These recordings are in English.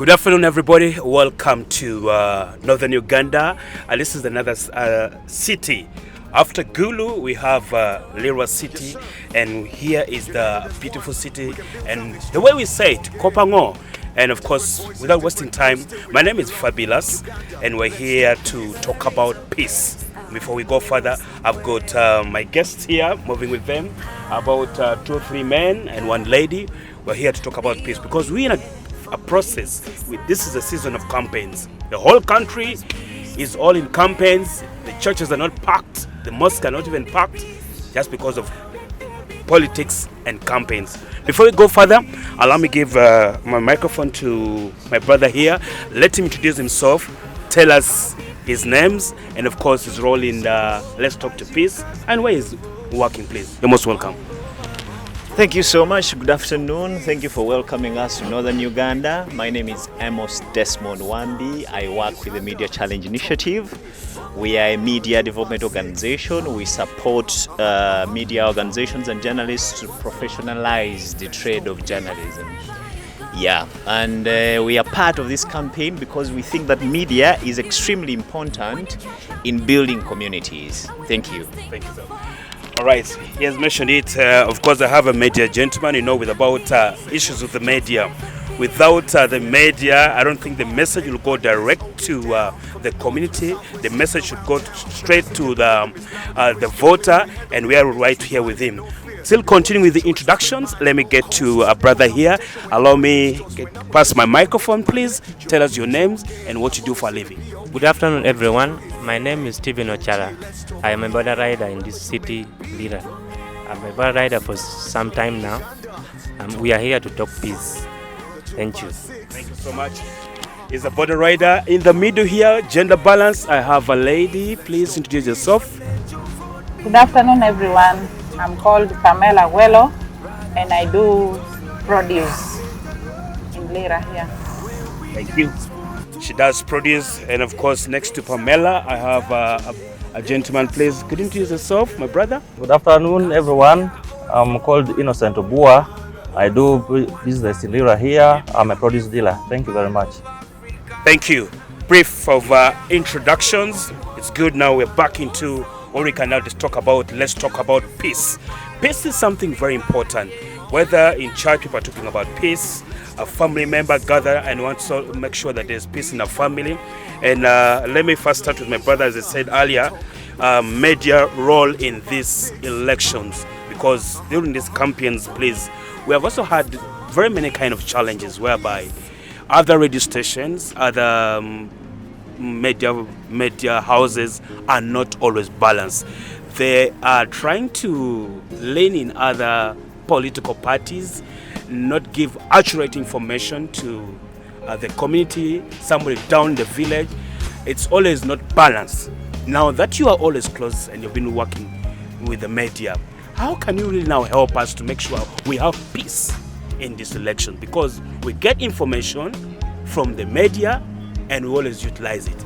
Good afternoon, everybody. Welcome to northern Uganda. This is another city. After Gulu, we have Lira city, and here is the beautiful city. And the way we say it, Kopango. And of course, without wasting time, my name is Fabulous, and we're here to talk about peace. Before we go further, I've got my guests here, moving with them, about 2 or 3 men and 1 lady. We're here to talk about peace because we're in a process. This is a season of campaigns. The whole country is all in campaigns. The churches are not packed. The mosques are not even packed just because of politics and campaigns. Before we go further, allow me give my microphone to my brother here. Let him introduce himself, tell us his names, and of course his role in the Let's Talk to Peace and where he's working, please. You're most welcome. Thank you so much. Good afternoon. Thank you for welcoming us to Northern Uganda. My name is Amos Desmond Wambi. I work with the Media Challenge Initiative. We are a media development organization. We support media organizations and journalists to professionalize the trade of journalism. And we are part of this campaign because we think that media is extremely important in building communities. Thank you. Thank you, sir. All right, he has mentioned it. Of course, I have a media gentleman, with about issues with the media. Without the media, I don't think the message will go direct to the community. The message should go straight to the voter, and we are right here with him. Still continuing with the introductions, let me get to a brother here. Allow me pass my microphone, please. Tell us your names and what you do for a living. Good afternoon, everyone. My name is Stephen Ochala. I am a boda rider in this city, Lira. I'm a boda rider for some time now. We are here to talk peace. Thank you. Thank you so much. Is a boda rider in the middle here, gender balance. I have a lady. Please introduce yourself. Good afternoon, everyone. I'm called Pamela Wello, and I do produce in Lira here. Thank you. She does produce, and of course, next to Pamela, I have a gentleman. Please, could you introduce yourself, my brother? Good afternoon, everyone. I'm called Innocent Obua. I do business in Lira here. I'm a produce dealer. Thank you very much. Thank you. Brief of introductions. It's good. Now we're back into what we can now just talk about. Let's talk about peace. Peace is something very important. Whether in church people are talking about peace, a family member gather and want to make sure that there's peace in a family. And let me first start with my brother, as I said earlier, media role in these elections, because during these campaigns, please, we have also had very many kind of challenges whereby other radio stations, other media houses are not always balanced. They are trying to lean in other political parties, not give accurate information to the community, somebody down the village. It's always not balanced. Now that you are always close and you've been working with the media, how can you really now help us to make sure we have peace in this election? Because we get information from the media and we always utilize it.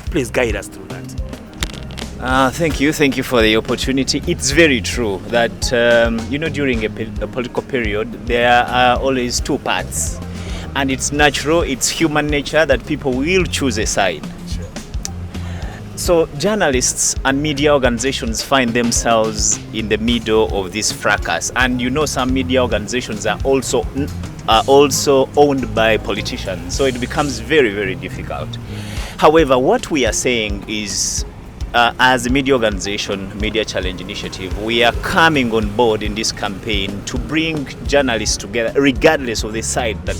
Please guide us through that. Thank you for the opportunity. It's very true that during a political period there are always 2 parts, and it's natural, it's human nature that people will choose a side. So journalists and media organizations find themselves in the middle of this fracas, and some media organizations are also owned by politicians, so it becomes very, very difficult. However, what we are saying is, as a media organization, Media Challenge Initiative, we are coming on board in this campaign to bring journalists together, regardless of the side that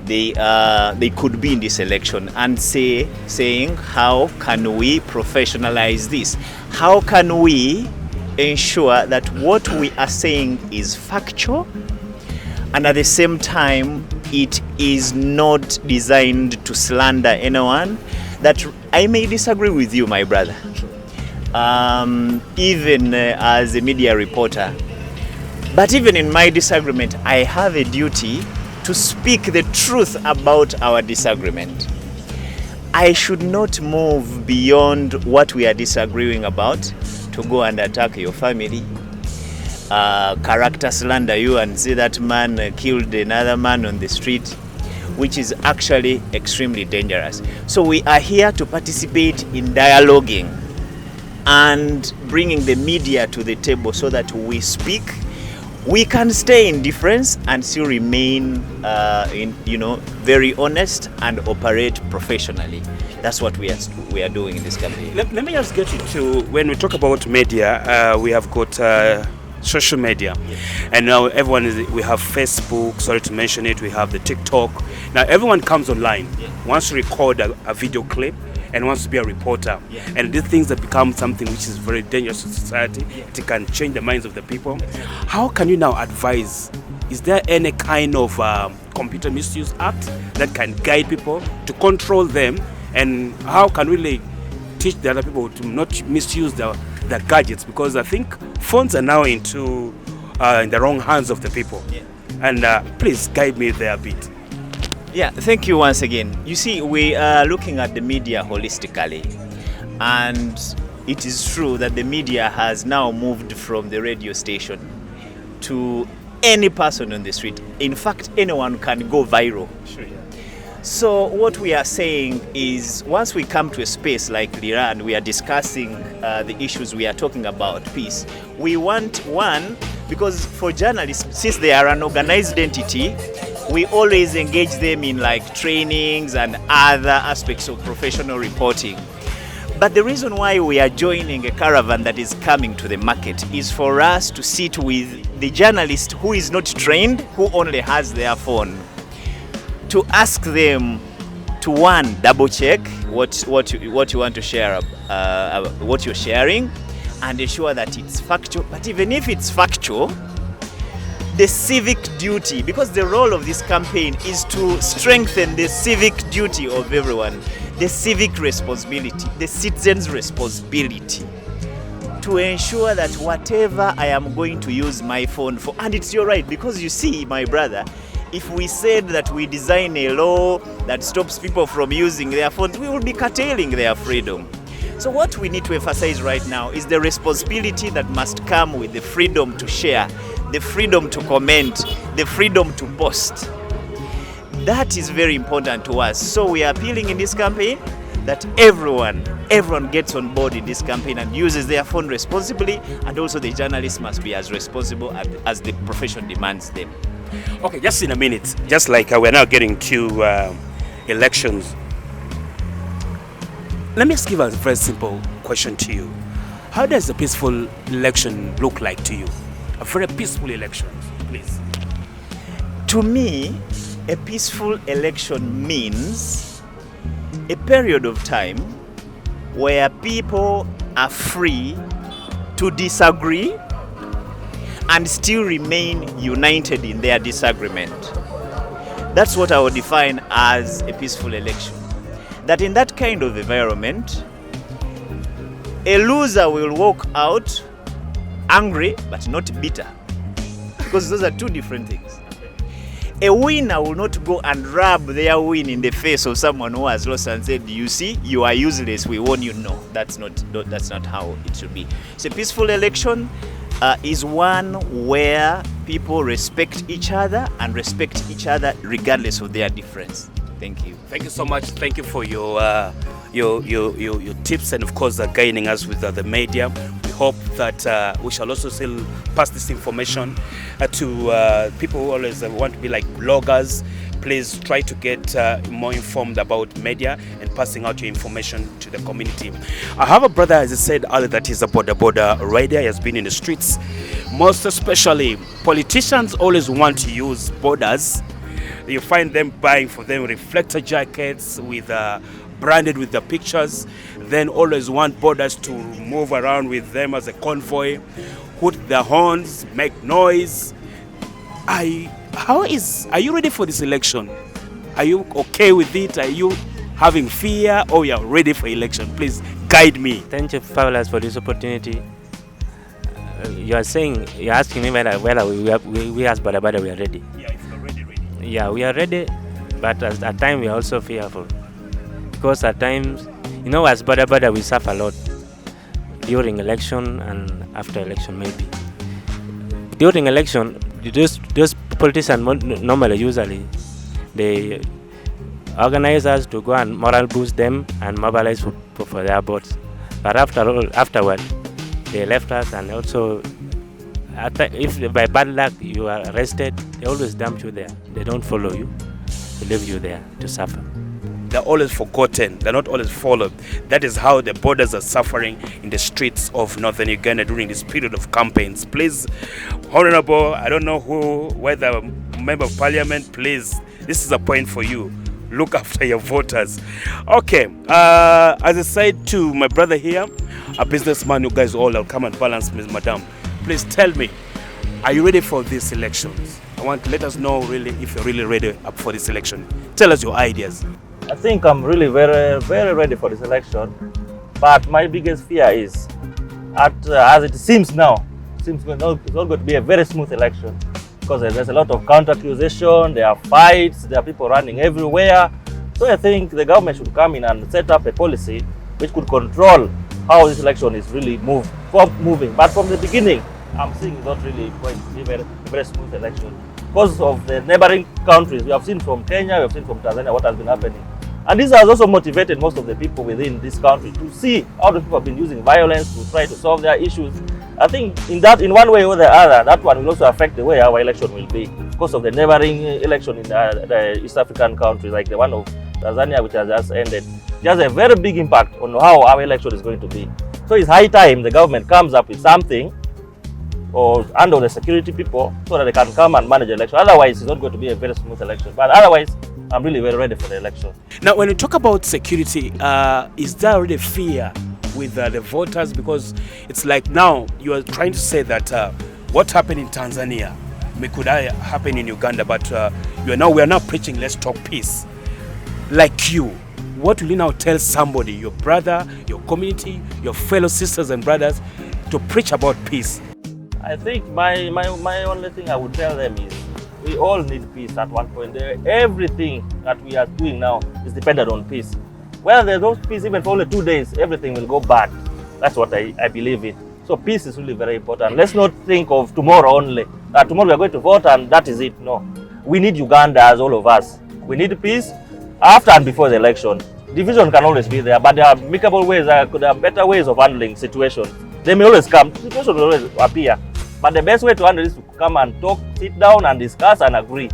they could be in this election, and saying how can we professionalize this? How can we ensure that what we are saying is factual, and at the same time it is not designed to slander anyone? That I may disagree with you, my brother, even as a media reporter, but even in my disagreement, I have a duty to speak the truth about our disagreement. I should not move beyond what we are disagreeing about to go and attack your family, character slander you and say that man killed another man on the street. which is actually extremely dangerous. So we are here to participate in dialoguing and bringing the media to the table so that we speak. We can stay in difference and still remain, very honest and operate professionally. That's what we are doing in this campaign. Let me just get into, when we talk about media, we have got social media, and now we have Facebook, sorry to mention it, we have the TikTok. Now everyone comes online, wants to record a video clip and wants to be a reporter, and these things have become something which is very dangerous to society. It can change the minds of the people. How can you now advise? Is there any kind of computer misuse act that can guide people to control them, and how can we teach the other people to not misuse the gadgets? Because I think phones are now in the wrong hands of the people. And please guide me there a bit. Yeah, thank you once again. You see, we are looking at the media holistically, and it is true that the media has now moved from the radio station to any person on the street. In fact, anyone can go viral. Sure. So what we are saying is, once we come to a space like Lira and we are discussing the issues we are talking about, peace, we want because for journalists, since they are an organized entity, we always engage them in trainings and other aspects of professional reporting. But the reason why we are joining a caravan that is coming to the market is for us to sit with the journalist who is not trained, who only has their phone, to ask them to double check what you want to share, what you're sharing, and ensure that it's factual. But even if it's factual, the civic duty, because the role of this campaign is to strengthen the civic duty of everyone, the civic responsibility, the citizens' responsibility, to ensure that whatever I am going to use my phone for, and it's your right, because you see, my brother, if we said that we design a law that stops people from using their phones, we will be curtailing their freedom. So what we need to emphasize right now is the responsibility that must come with the freedom to share, the freedom to comment, the freedom to post. That is very important to us. So we are appealing in this campaign that everyone gets on board in this campaign and uses their phone responsibly, and also the journalists must be as responsible as the profession demands them. Okay, just in a minute, just like we're now getting to elections. Let me just give a very simple question to you. How does a peaceful election look like to you? A very peaceful election, please. To me, a peaceful election means a period of time where people are free to disagree and still remain united in their disagreement. That's what I would define as a peaceful election. That in that kind of environment, a loser will walk out angry but not bitter, because those are two different things. A winner will not go and rub their win in the face of someone who has lost and said, "You see, you are useless, we warn you." No, that's not how it should be. So a peaceful election is one where people respect each other and respect each other regardless of their difference. Thank you. Thank you so much. Thank you for your tips and of course guiding us with the media. We hope that we shall also still pass this information to people who always want to be like bloggers. Please try to get more informed about media and passing out your information to the community. I have a brother, as I said earlier, that is a boda rider. He has been in the streets. Most especially, politicians always want to use bodas. You find them buying for them reflector jackets with branded with the pictures. Then always want bodas to move around with them as a convoy, hoot their horns, make noise. Are you ready for this election? Are you okay with it? Are you having fear, or you are ready for election? Please guide me. Thank you, Fabulous, for this opportunity. You're asking me whether we as Badabada we are ready. Yeah, if you're ready. Yeah, we are ready, but at times we are also fearful, because at times, as Badabada we suffer a lot during election and after election maybe. During election, those politicians normally usually they organizers to go and moral boost them and mobilize for their boats. But afterward, they left us, and also, if by bad luck you are arrested, they always dump you there. They don't follow you, they leave you there to suffer. They're always forgotten, they're not always followed. That is how the borders are suffering in the streets of northern Uganda during this period of campaigns. Please, Honorable, I don't know whether member of parliament, please, this is a point for you. Look after your voters. Okay, as I said to my brother here, a businessman, you guys all, I'll come and balance, Ms. Madam. Please tell me, are you ready for these elections? I want to let us know really if you're really ready up for this election. Tell us your ideas. I think I'm really very, very ready for this election. But my biggest fear is, as it seems now, it's not going to be a very smooth election. Because there's a lot of counter accusation, there are fights, there are people running everywhere. So I think the government should come in and set up a policy which could control how this election is really moving. But from the beginning, I'm seeing it's not really going to be a very smooth election. Because of the neighboring countries, we have seen from Kenya, we have seen from Tanzania what has been happening. And this has also motivated most of the people within this country to see how the people have been using violence to try to solve their issues. I think in one way or the other, that one will also affect the way our election will be because of the neighboring election in the East African countries, like the one of Tanzania, which has just ended. It has a very big impact on how our election is going to be. So it's high time the government comes up with something or handle the security people so that they can come and manage the election. Otherwise, it's not going to be a very smooth election. But otherwise, I'm really very ready for the election. Now, when you talk about security, is there already fear with the voters? Because it's like now you are trying to say that what happened in Tanzania could happen in Uganda, but we are now preaching let's talk peace. Like you, what will you now tell somebody, your brother, your community, your fellow sisters and brothers, to preach about peace? I think my only thing I would tell them is we all need peace at one point. Everything that we are doing now is dependent on peace. Well, there's no peace even for only 2 days, everything will go bad. That's what I believe in. So peace is really very important. Let's not think of tomorrow only. Tomorrow we are going to vote and that is it. No. We need Uganda as all of us. We need peace after and before the election. Division can always be there, but there are amicable ways, there are better ways of handling situations. They may always come, situations will always appear. But the best way to handle this is to come and talk, sit down and discuss and agree.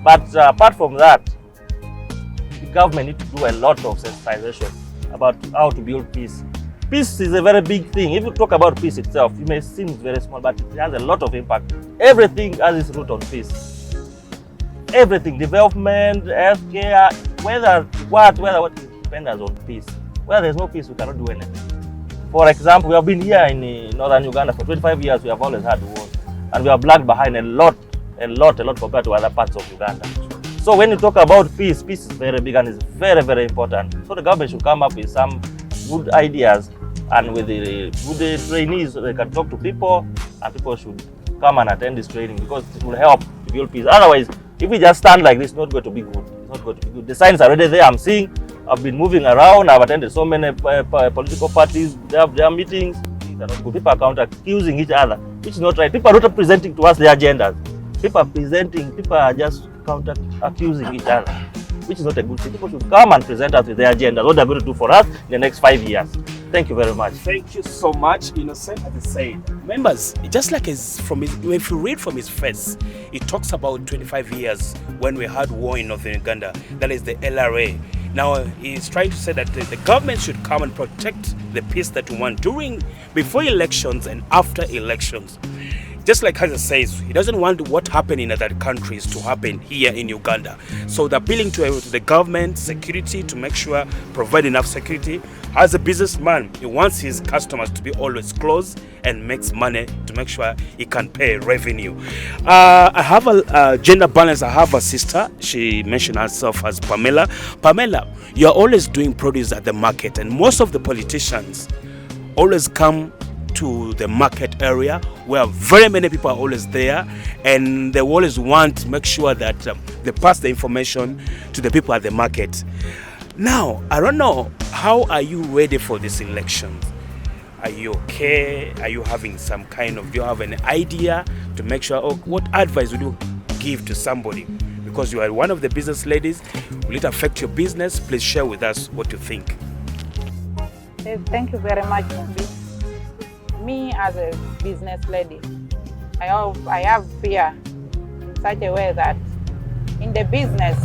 But apart from that, the government needs to do a lot of sensitization about how to build peace. Peace is a very big thing. If you talk about peace itself, it may seem very small, but it has a lot of impact. Everything has its root on peace. Everything, development, healthcare, whether what depends on peace. Where there's no peace, we cannot do anything. For example, we have been here in northern Uganda for 25 years. We have always had wars, and we have lagged behind a lot compared to other parts of Uganda. So when you talk about peace, peace is very big and it's very, very important. So the government should come up with some good ideas, and with the trainees, so they can talk to people, and people should come and attend this training because it will help to build peace. Otherwise, if we just stand like this, it's not going to be good. It's not going to be good. The signs are already there. I'm seeing. I've been moving around. I've attended so many political parties. They have their meetings. Things are not good. People are counter accusing each other, which is not right. People are not presenting to us their agendas. People are just counter accusing each other, which is not a good thing. People should come and present us with their agendas, what they're going to do for us in the next 5 years. Thank you very much. Thank you so much, Innocent. As I said, members, just like if you read from his face, it talks about 25 years when we had war in northern Uganda. That is the LRA. Now he's trying to say that the government should come and protect the peace that we want before elections and after elections. Just like Haza says, he doesn't want what happened in other countries to happen here in Uganda. So they're appealing to the government, security, to make sure, provide enough security. As a businessman, he wants his customers to be always close and makes money to make sure he can pay revenue. I have a gender balance. I have a sister. She mentioned herself as Pamela. Pamela, you're always doing produce at the market, and most of the politicians always come to the market area where very many people are always there, and they always want to make sure that they pass the information to the people at the market. Now, I don't know, how are you ready for this election? Are you okay? Are you having some kind of, do you have an idea to make sure, what advice would you give to somebody? because you are one of the business ladies. Will it affect your business? Please share with us what you think. Thank you very much, Mumbi. Me as a business lady, I have fear in such a way that in the business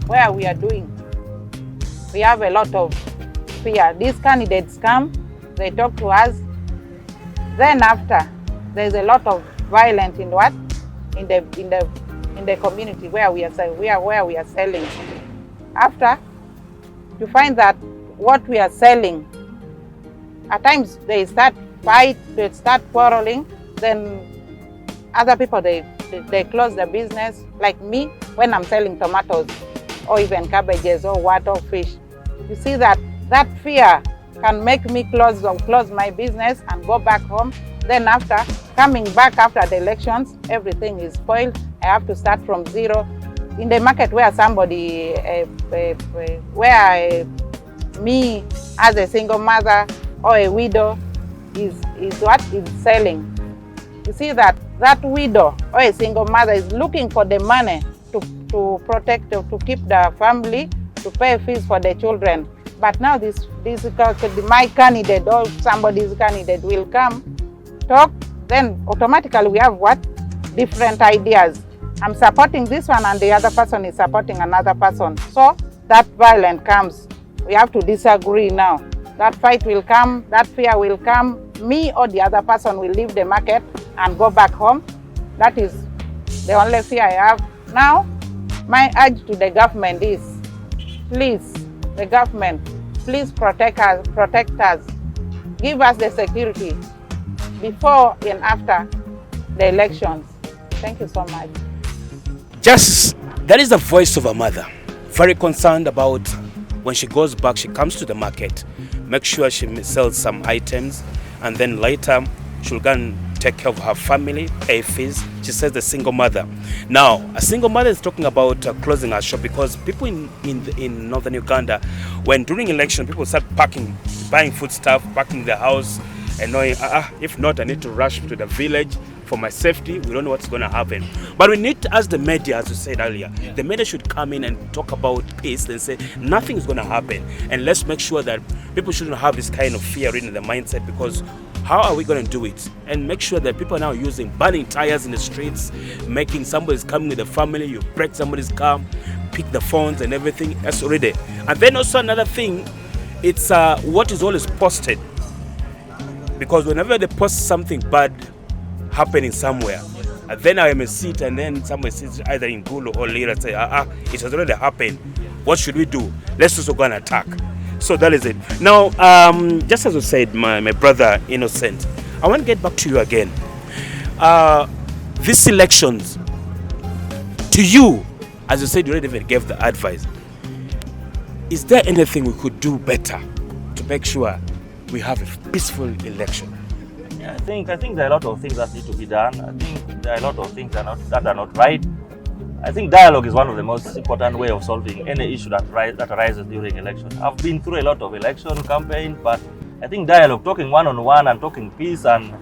where we are doing, we have a lot of fear. These candidates come, they talk to us, then after there's a lot of violence in what? In the community where we are selling. After, you find that what we are selling, at times they start fight, they start quarreling, then other people they close the business. Like me, when I'm selling tomatoes or even cabbages or what, or fish, you see that fear can make me close my business and go back home. Then after coming back after the elections, everything is spoiled. I have to start from zero in the market where somebody, me as a single mother or a widow is selling. You see that widow or a single mother is looking for the money to protect, to keep the family, to pay fees for the children. But now my candidate or somebody's candidate will come, talk, then automatically we have what? Different ideas. I'm supporting this one and the other person is supporting another person. So that violence comes. We have to disagree now. That fight will come, that fear will come. Me or the other person will leave the market and go back home. That is the only fear I have. Now, my urge to the government is, please, the government, please protect us. Give us the security before and after the elections. Thank you so much. That is the voice of a mother, very concerned about when she goes back, she comes to the market, make sure she sells some items, and then later she'll go and take care of her family, pay fees. She says the single mother. Now, a single mother is talking about closing her shop because people in northern Uganda, when during election, people start buying food stuff, packing their house, and knowing, if not, I need to rush to the village for my safety. We don't know what's going to happen. But we need to ask the media, as you said earlier, the media should come in and talk about peace and say nothing is going to happen. And let's make sure that people shouldn't have this kind of fear in the mindset, because how are we going to do it? And make sure that people are now using burning tires in the streets, making somebody's coming with a family, you break somebody's car, pick the phones and everything. That's already. And then also another thing, it's what is always posted. Because whenever they post something bad happening somewhere, and then I may sit and then somebody sits either in Gulu or Lira say, it has already happened. What should we do? Let's also go and attack. So that is it. Now, just as you said, my brother Innocent, I want to get back to you again. These elections, to you, as you said, you already even gave the advice. Is there anything we could do better to make sure we have a peaceful election? Yeah, I think there are a lot of things that need to be done. I think there are a lot of things that are not right. I think dialogue is one of the most important way of solving any issue that arises during election. I've been through a lot of election campaigns, but I think dialogue, talking one-on-one and talking peace can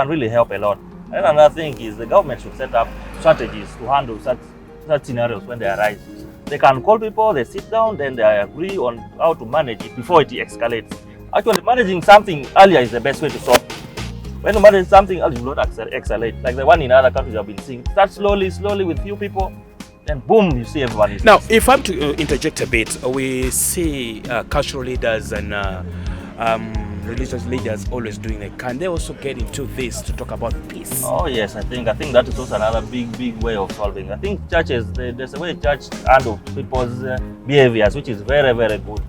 really help a lot. And another thing is the government should set up strategies to handle such scenarios when they arise. They can call people, they sit down, then they agree on how to manage it before it escalates. Actually, managing something earlier is the best way to solve it. When you manage something else, you will not escalate. Like the one in other countries I've been seeing. Start slowly with few people, then boom, you see everyone is. Now, if I'm to interject a bit, we see cultural leaders and religious leaders always doing it. Can they also get into this to talk about peace? Oh yes, I think that is also another big way of solving. I think churches, there's a way church handle people's behaviors, which is very good.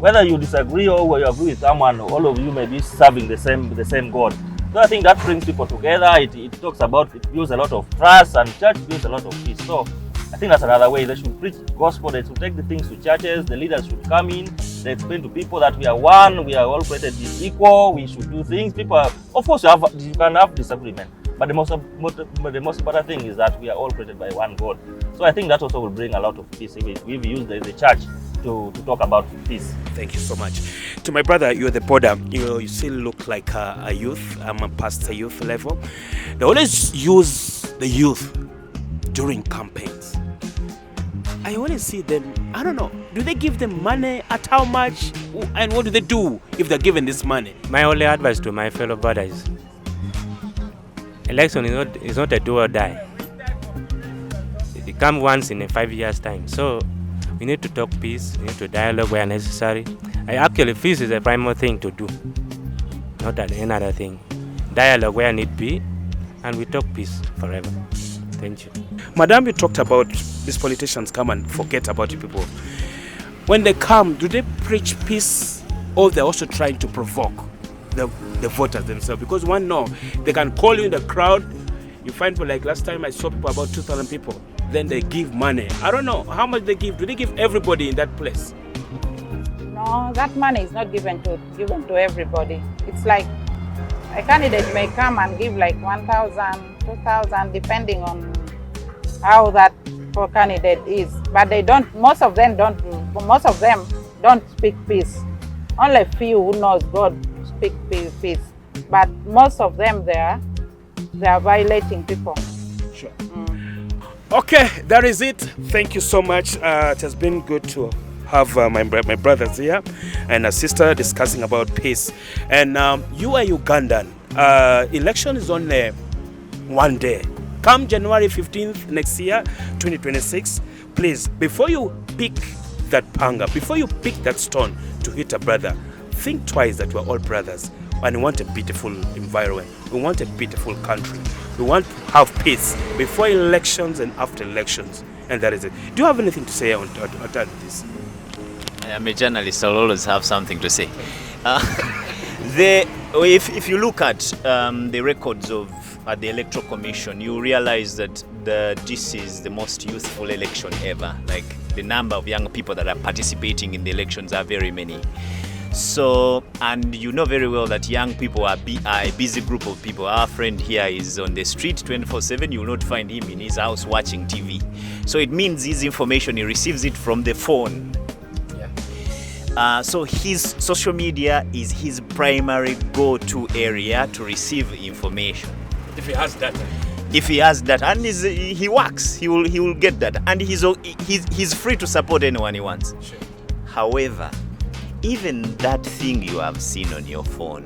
Whether you disagree or you agree with someone, all of you may be serving the same God. So I think that brings people together. It talks about, it builds a lot of trust, and church builds a lot of peace. So I think that's another way. They should preach gospel. They should take the things to churches. The leaders should come in. They explain to people that we are one. We are all created equal. We should do things. People, of course, you can have disagreement, but the most important thing is that we are all created by one God. So I think that also will bring a lot of peace if we use the church to talk about peace. Thank you so much. To my brother, you're the boda. You still look like a youth. I'm past the youth level. They always use the youth during campaigns. I only see them, I don't know, do they give them money, at how much, and what do they do if they're given this money? My only advice to my fellow brothers: election is not a do or die. It comes once in a 5 years time. So we need to talk peace, we need to dialogue where necessary. Actually, peace is a primary thing to do, not any other thing. Dialogue where need be, and we talk peace forever. Thank you. Madam, you talked about these politicians come and forget about you people. When they come, do they preach peace, or they're also trying to provoke the voters themselves? Because one, no, they can call you in the crowd. You find, for like last time I saw people, about 2,000 people. Then they give money. I don't know how much they give. Do they give everybody in that place? No, that money is not given to everybody. It's like a candidate may come and give like 1,000, 2,000, depending on how that for candidate is. But they don't. Most of them don't speak peace. Only few who knows God speak peace. But most of them they are violating people. Sure. Okay, that is it. Thank you so much. It has been good to have my brothers here and a sister discussing about peace. And you are Ugandan. Election is on one day. Come January 15th next year, 2026, please, before you pick that panga, before you pick that stone to hit a brother, think twice that we're all brothers and we want a beautiful environment. We want a beautiful country. We want to have peace before elections and after elections. And that is it. Do you have anything to say on this? I'm a journalist. I'll always have something to say. If you look at the records of the Electoral Commission, you realize that this is the most youthful election ever. Like, the number of young people that are participating in the elections are very many. So, and you know very well that young people are a busy group of people. Our friend here is on the street 24/7. You will not find him in his house watching TV. So it means his information, he receives it from the phone. So his social media is his primary go-to area to receive information. If he has data. If he has that, and he works, he will get that, and he's free to support anyone he wants. Sure. However, even that thing you have seen on your phone,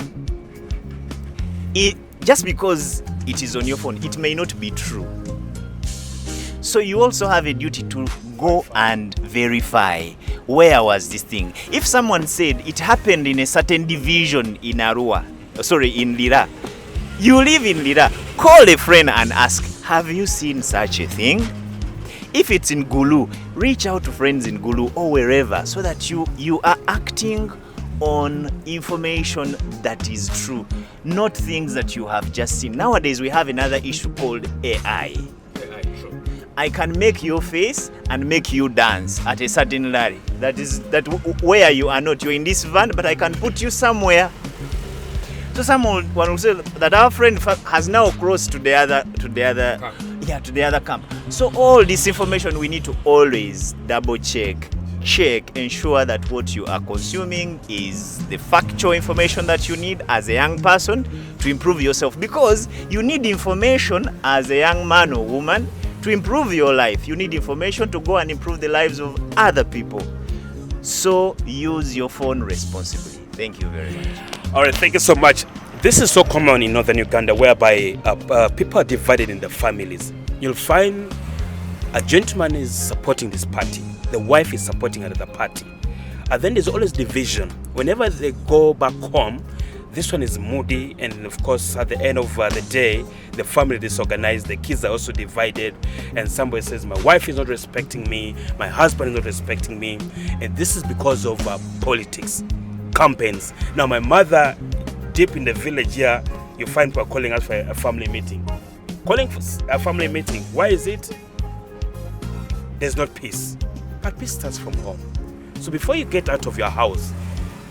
just because it is on your phone, it may not be true. So you also have a duty to go and verify, where was this thing. If someone said it happened in a certain division in in Lira, you live in Lira, call a friend and ask, have you seen such a thing? If it's in Gulu, reach out to friends in Gulu or wherever, so that you are acting on information that is true, not things that you have just seen. Nowadays we have another issue called AI. I can make your face and make you dance at a certain rally. Where you are not. You're in this van, but I can put you somewhere. So someone will say that our friend has now crossed to the other camp. So all this information we need to always double check, ensure that what you are consuming is the factual information that you need as a young person to improve yourself, because you need information as a young man or woman to improve your life. You need information to go and improve the lives of other people. So use your phone responsibly. Thank you very much. All right, thank you so much. This is so common in northern Uganda, whereby people are divided in the families. You'll find a gentleman is supporting this party, the wife is supporting another party, and then there's always division. Whenever they go back home, this one is moody, and of course at the end of the day, the family is disorganized, the kids are also divided, and somebody says, my wife is not respecting me, my husband is not respecting me, and this is because of politics, campaigns. Now my mother, deep in the village here, you find people calling us for a family meeting. Calling for a family meeting, why is it? There's not peace, but peace starts from home. So before you get out of your house,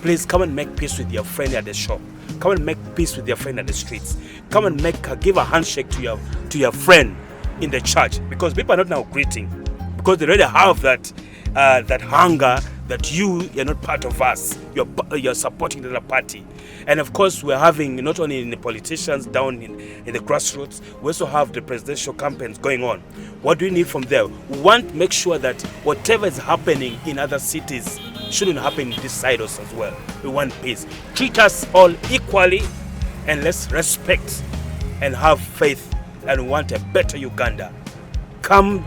please come and make peace with your friend at the shop. Come and make peace with your friend at the streets. Come and give a handshake to your friend in the church, because people are not now greeting, because they already have that hunger that you're not part of us. You're supporting the other party. And of course, we're having not only in the politicians down in the grassroots, we also have the presidential campaigns going on. What do we need from there? We want to make sure that whatever is happening in other cities shouldn't happen in this side as well. We want peace. Treat us all equally, and let's respect and have faith, and we want a better Uganda. Come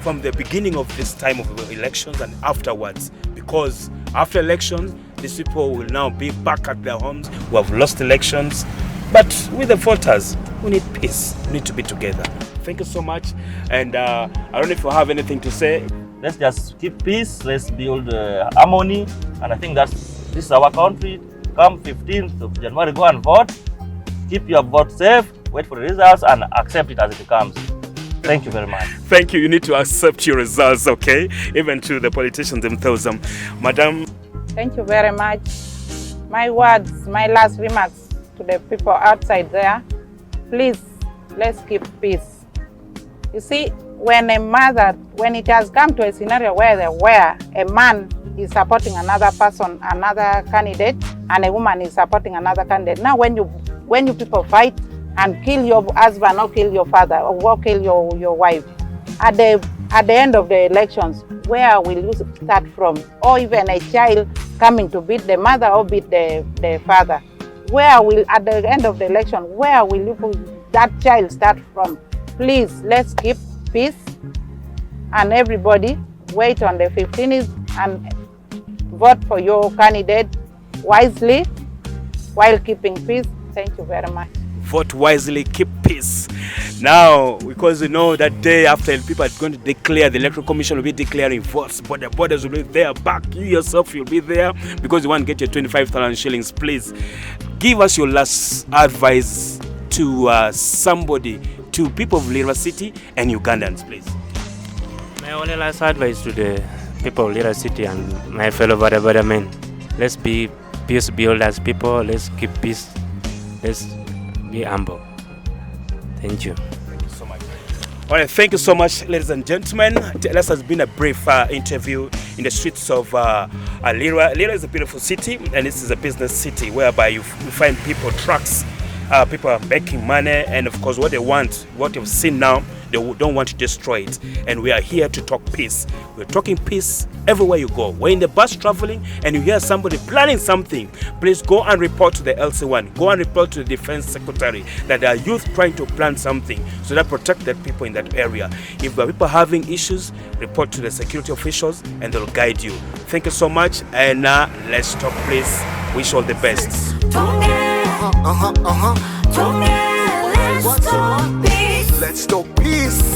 from the beginning of this time of the elections and afterwards, because after elections, these people will now be back at their homes who have lost elections. But with the voters, we need peace. We need to be together. Thank you so much. And I don't know if you have anything to say. Let's just keep peace. Let's build harmony. And I think this is our country. Come 15th of January, go and vote. Keep your vote safe. Wait for the results and accept it as it comes. Thank you very much. Thank you. You need to accept your results, okay? Even to the politicians themselves. Madam. Thank you very much. My words, my last remarks to the people outside there, please, let's keep peace. You see, when it has come to a scenario where a man is supporting another person, another candidate, and a woman is supporting another candidate. Now when you people fight and kill your husband or kill your father or kill your wife, at the end of the elections, where will you start from? Or even a child coming to beat the mother or beat the father. At the end of the election, where will that child start from? Please, let's keep peace, and everybody wait on the 15th and vote for your candidate wisely while keeping peace. Thank you very much. Vote wisely, keep peace. Now, because you know that day after people are going to declare, the Electoral Commission will be declaring votes, but the borders will be there back. You yourself, you'll be there because you want to get your 25,000 shillings. Please give us your last advice to people of Lira City and Ugandans, please. My only last advice to the people of Lira City and my fellow boda men, let's be peace builders people, let's keep peace, let's be humble. Thank you. Thank you so much. All right, thank you so much, ladies and gentlemen. This has been a brief interview in the streets of Lira. Lira is a beautiful city, and this is a business city whereby you find people, trucks, people are making money, and of course what they want, what you've seen now, they don't want to destroy it. And we are here to talk peace. We're talking peace everywhere you go. We're in the bus traveling and you hear somebody planning something, please go and report to the LC1. Go and report to the Defense Secretary that there are youth trying to plan something so that protect the people in that area. If there are people having issues, report to the security officials and they'll guide you. Thank you so much, and let's talk peace. Wish all the best. Let's talk peace.